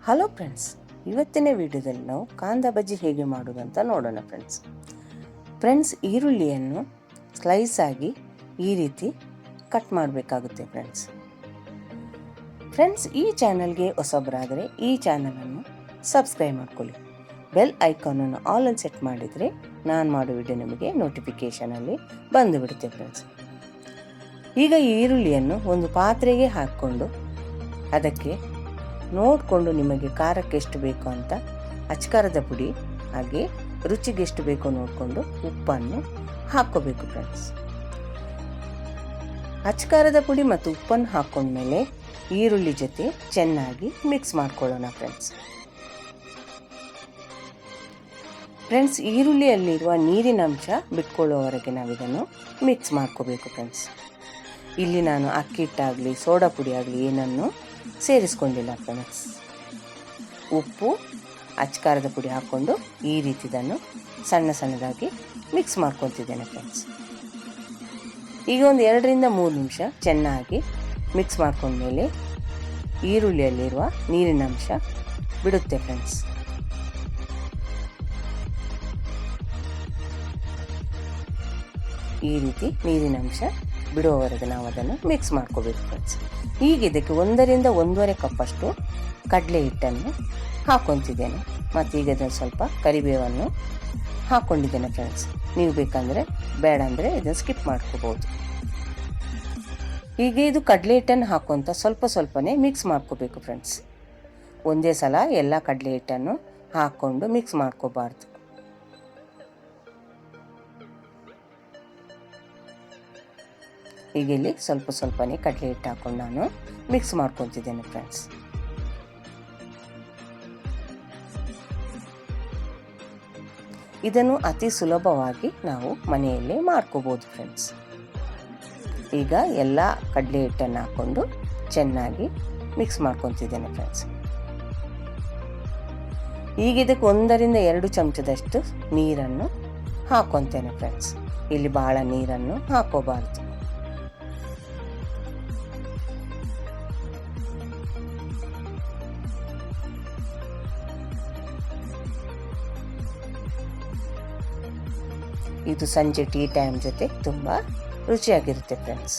Hello friends, ಇವತ್ತಿನ ವಿಡಿಯೋದಲ್ಲಿ ನಾವು ಕಾಂದ ಬಜ್ಜಿ ಹೇಗೆ ಮಾಡೋದಂತ ನೋಡೋಣ ಫ್ರೆಂಡ್ಸ್. ಈರುಳ್ಳಿಯನ್ನು ಸ್ಲೈಸ್ ಆಗಿ ಈ ರೀತಿ ಕಟ್ ಮಾಡಬೇಕಾಗುತ್ತೆ ಫ್ರೆಂಡ್ಸ್. ಈ ಚಾನಲ್ಗೆ ಹೊಸಬರಾದರೆ ಈ ಚಾನಲನ್ನು ಸಬ್ಸ್ಕ್ರೈಬ್ ಮಾಡ್ಕೊಳ್ಳಿ. ಬೆಲ್ ಐಕಾನನ್ನು ಆಲ್ ಅಲ್ಲಿ ಸೆಟ್ ಮಾಡಿದರೆ ನಾನು ಮಾಡೋ ವಿಡಿಯೋ ನಿಮಗೆ ನೋಟಿಫಿಕೇಷನಲ್ಲಿ ಬಂದು ಬಿಡುತ್ತೆ ಫ್ರೆಂಡ್ಸ್. ಈಗ ಈರುಳ್ಳಿಯನ್ನು ಒಂದು ಪಾತ್ರೆಗೆ ಹಾಕ್ಕೊಂಡು ಅದಕ್ಕೆ ನೋಡಿಕೊಂಡು ನಿಮಗೆ ಖಾರಕ್ಕೆ ಎಷ್ಟು ಬೇಕು ಅಂತ ಅಚ್ಕಾರದ ಪುಡಿ ಹಾಗೆ ರುಚಿಗೆ ಎಷ್ಟು ಬೇಕೋ ನೋಡಿಕೊಂಡು ಉಪ್ಪನ್ನು ಹಾಕ್ಕೋಬೇಕು ಫ್ರೆಂಡ್ಸ್. ಅಚ್ಕಾರದ ಪುಡಿ ಮತ್ತು ಉಪ್ಪನ್ನು ಹಾಕ್ಕೊಂಡ್ಮೇಲೆ ಈರುಳ್ಳಿ ಜೊತೆ ಚೆನ್ನಾಗಿ ಮಿಕ್ಸ್ ಮಾಡ್ಕೊಳ್ಳೋಣ ಫ್ರೆಂಡ್ಸ್. ಈರುಳ್ಳಿಯಲ್ಲಿರುವ ನೀರಿನ ಅಂಶ ಬಿಟ್ಕೊಳ್ಳೋವರೆಗೆ ನಾವು ಇದನ್ನು ಮಿಕ್ಸ್ ಮಾಡ್ಕೋಬೇಕು ಫ್ರೆಂಡ್ಸ್. ಇಲ್ಲಿ ನಾನು ಅಕ್ಕಿ ಹಿಟ್ಟಾಗಲಿ ಸೋಡಾ ಪುಡಿ ಆಗಲಿ ಏನನ್ನು ಸೇರಿಸ್ಕೊಂಡಿಲ್ಲ ಫ್ರೆಂಡ್ಸ್. ಉಪ್ಪು ಅಚ್ಕಾರದ ಪುಡಿ ಹಾಕ್ಕೊಂಡು ಈ ರೀತಿ ಇದನ್ನು ಸಣ್ಣದಾಗಿ ಮಿಕ್ಸ್ ಮಾಡ್ಕೊತಿದ್ದೇನೆ ಫ್ರೆಂಡ್ಸ್. ಈಗ ಒಂದು 2-3 ನಿಮಿಷ ಚೆನ್ನಾಗಿ ಮಿಕ್ಸ್ ಮಾಡ್ಕೊಂಡ್ಮೇಲೆ ಈರುಳ್ಳಿಯಲ್ಲಿರುವ ನೀರಿನ ಅಂಶ ಬಿಡುತ್ತೆ ಫ್ರೆಂಡ್ಸ್. ಈ ರೀತಿ ನೀರಿನ ಅಂಶ ಬಿಡುವವರೆಗೆ ನಾವು ಅದನ್ನು ಮಿಕ್ಸ್ ಮಾಡ್ಕೋಬೇಕು ಫ್ರೆಂಡ್ಸ್. ಈಗ ಇದಕ್ಕೆ 1-1.5 ಕಪ್ಪಷ್ಟು ಕಡಲೆ ಹಿಟ್ಟನ್ನು ಹಾಕ್ಕೊತಿದ್ದೇನೆ ಮತ್ತು ಈಗ ಅದನ್ನು ಸ್ವಲ್ಪ ಕರಿಬೇವನ್ನು ಹಾಕ್ಕೊಂಡಿದ್ದೇನೆ ಫ್ರೆಂಡ್ಸ್. ನೀವು ಬೇಕಂದರೆ ಬೇಡ ಅಂದರೆ ಇದನ್ನು ಸ್ಕಿಪ್ ಮಾಡ್ಕೋಬೋದು. ಈಗ ಇದು ಕಡಲೆ ಹಿಟ್ಟನ್ನು ಹಾಕ್ಕೊಂತ ಸ್ವಲ್ಪನೇ ಮಿಕ್ಸ್ ಮಾಡ್ಕೋಬೇಕು ಫ್ರೆಂಡ್ಸ್. ಒಂದೇ ಸಲ ಎಲ್ಲ ಕಡಲೆ ಹಿಟ್ಟನ್ನು ಹಾಕ್ಕೊಂಡು ಮಿಕ್ಸ್ ಮಾಡ್ಕೋಬಾರ್ದು. ಈಗ ಇಲ್ಲಿ ಸ್ವಲ್ಪನೇ ಕಡಲೆ ಹಿಟ್ಟು ಹಾಕೊಂಡು ನಾನು ಮಿಕ್ಸ್ ಮಾಡ್ಕೊತಿದ್ದೇನೆ ಫ್ರೆಂಡ್ಸ್. ಇದನ್ನು ಅತಿ ಸುಲಭವಾಗಿ ನಾವು ಮನೆಯಲ್ಲೇ ಮಾಡ್ಕೋಬೋದು ಫ್ರೆಂಡ್ಸ್. ಈಗ ಎಲ್ಲ ಕಡಲೆ ಹಿಟ್ಟನ್ನು ಹಾಕ್ಕೊಂಡು ಚೆನ್ನಾಗಿ ಮಿಕ್ಸ್ ಮಾಡ್ಕೊತಿದ್ದೇನೆ ಫ್ರೆಂಡ್ಸ್. ಈಗ ಇದಕ್ಕೆ 1-2 ಚಮಚದಷ್ಟು ನೀರನ್ನು ಹಾಕ್ಕೊತೇನೆ ಫ್ರೆಂಡ್ಸ್. ಇಲ್ಲಿ ಬಹಳ ನೀರನ್ನು ಹಾಕೋಬಾರ್ದು. ಇದು ಸಂಜೆ ಟೀ ಟೈಮ್ ಜೊತೆ ತುಂಬ ರುಚಿಯಾಗಿರುತ್ತೆ ಫ್ರೆಂಡ್ಸ್.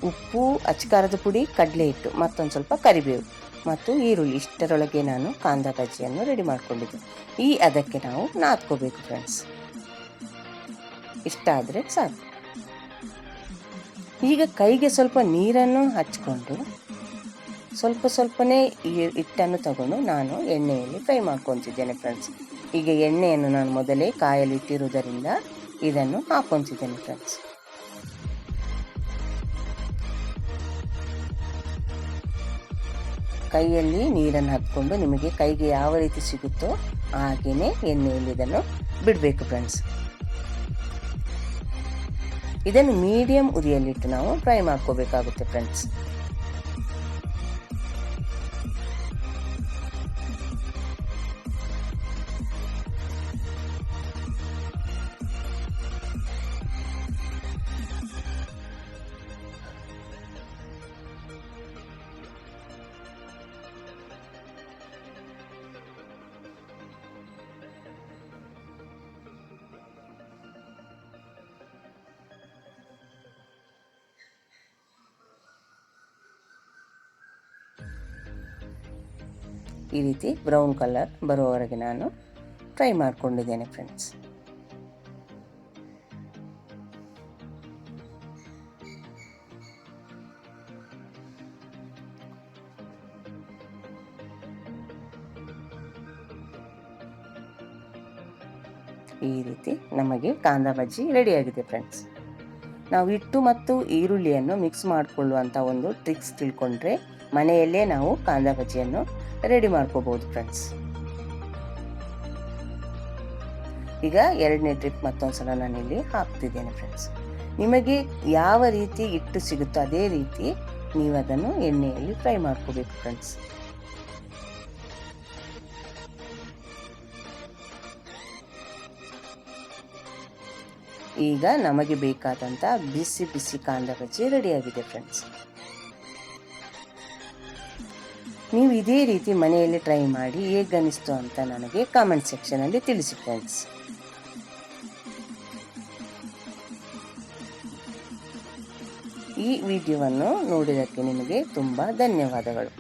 ಉಪ್ಪು ಅಚ್ಕಾರದ ಪುಡಿ ಕಡಲೆ ಹಿಟ್ಟು ಮತ್ತೊಂದು ಸ್ವಲ್ಪ ಕರಿಬೇವು ಮತ್ತು ಈರುಳ್ಳಿ ಇಷ್ಟರೊಳಗೆ ನಾನು ಕಾಂದ ಬಜ್ಜಿಯನ್ನು ರೆಡಿ ಮಾಡ್ಕೊಂಡಿದ್ದೆ. ಅದಕ್ಕೆ ನಾವು ನಾದ್ಕೋಬೇಕು ಫ್ರೆಂಡ್ಸ್. ಇಷ್ಟ ಆದರೆ ಸಾಕು. ಈಗ ಕೈಗೆ ಸ್ವಲ್ಪ ನೀರನ್ನು ಹಚ್ಕೊಂಡು ಸ್ವಲ್ಪನೇ ಹಿಟ್ಟನ್ನು ತಗೊಂಡು ನಾನು ಎಣ್ಣೆಯಲ್ಲಿ ಫ್ರೈ ಮಾಡ್ಕೊತಿದ್ದೇನೆ ಫ್ರೆಂಡ್ಸ್. ಈಗ ಎಣ್ಣೆಯನ್ನು ನಾನು ಮೊದಲೇ ಕಾಯಲಿಟ್ಟಿರುವುದರಿಂದ ಇದನ್ನು ಹಾಕ್ಕೊತಿದ್ದೇನೆ ಫ್ರೆಂಡ್ಸ್. ಕೈಯಲ್ಲಿ ನೀರನ್ನು ಹಾಕ್ಕೊಂಡು ನಿಮಗೆ ಕೈಗೆ ಯಾವ ರೀತಿ ಸಿಗುತ್ತೋ ಹಾಗೆಯೇ ಎಣ್ಣೆಯಲ್ಲಿ ಇದನ್ನು ಬಿಡಬೇಕು ಫ್ರೆಂಡ್ಸ್. ಇದನ್ನು ಮೀಡಿಯಂ ಉರಿಯಲ್ಲಿಟ್ಟು ನಾವು ಫ್ರೈ ಮಾಡ್ಕೋಬೇಕಾಗುತ್ತೆ ಫ್ರೆಂಡ್ಸ್. ಈ ರೀತಿ ಬ್ರೌನ್ ಕಲರ್ ಬರುವವರೆಗೆ ನಾನು ಫ್ರೈ ಮಾಡ್ಕೊಂಡಿದ್ದೇನೆ ಫ್ರೆಂಡ್ಸ್. ಈ ರೀತಿ ನಮಗೆ ಕಾಂದ ಬಜ್ಜಿ ರೆಡಿಯಾಗಿದೆ ಫ್ರೆಂಡ್ಸ್. ನಾವು ಹಿಟ್ಟು ಮತ್ತು ಈರುಳ್ಳಿಯನ್ನು ಮಿಕ್ಸ್ ಮಾಡಿಕೊಳ್ಳುವಂಥ ಒಂದು ಟ್ರಿಕ್ಸ್ ತಿಳ್ಕೊಂಡ್ರೆ ಮನೆಯಲ್ಲೇ ನಾವು ಕಾಂದ ಬಜ್ಜಿಯನ್ನು ರೆಡಿ ಮಾಡ್ಕೋಬಹುದು ಫ್ರೆಂಡ್ಸ್. ಈಗ 2ನೇ ಟ್ರಿಪ್ ಮತ್ತೊಂದ್ಸಲ ನಾನಿಲ್ಲಿ ಹಾಕ್ತಿದ್ದೇನೆ ಫ್ರೆಂಡ್ಸ್. ನಿಮಗೆ ಯಾವ ರೀತಿ ಹಿಟ್ಟು ಸಿಗುತ್ತೋ ಅದೇ ರೀತಿ ನೀವು ಅದನ್ನು ಎಣ್ಣೆಯಲ್ಲಿ ಫ್ರೈ ಮಾಡ್ಕೋಬೇಕು ಫ್ರೆಂಡ್ಸ್. ಈಗ ನಮಗೆ ಬೇಕಾದಂಥ ಬಿಸಿ ಬಿಸಿ ಕಾಂದ ಬಜ್ಜಿ ರೆಡಿಯಾಗಿದೆ ಫ್ರೆಂಡ್ಸ್. ನೀವು ಇದೇ ರೀತಿ ಮನೆಯಲ್ಲಿ ಟ್ರೈ ಮಾಡಿ ಹೇಗನ್ನಿಸ್ತು ಅಂತ ನನಗೆ ಕಾಮೆಂಟ್ ಸೆಕ್ಷನಲ್ಲಿ ತಿಳಿಸಿ ಫ್ರೆಂಡ್ಸ್. ಈ ವಿಡಿಯೋವನ್ನು ನೋಡಿದ್ದಕ್ಕೆ ನಿಮಗೆ ತುಂಬ ಧನ್ಯವಾದಗಳು.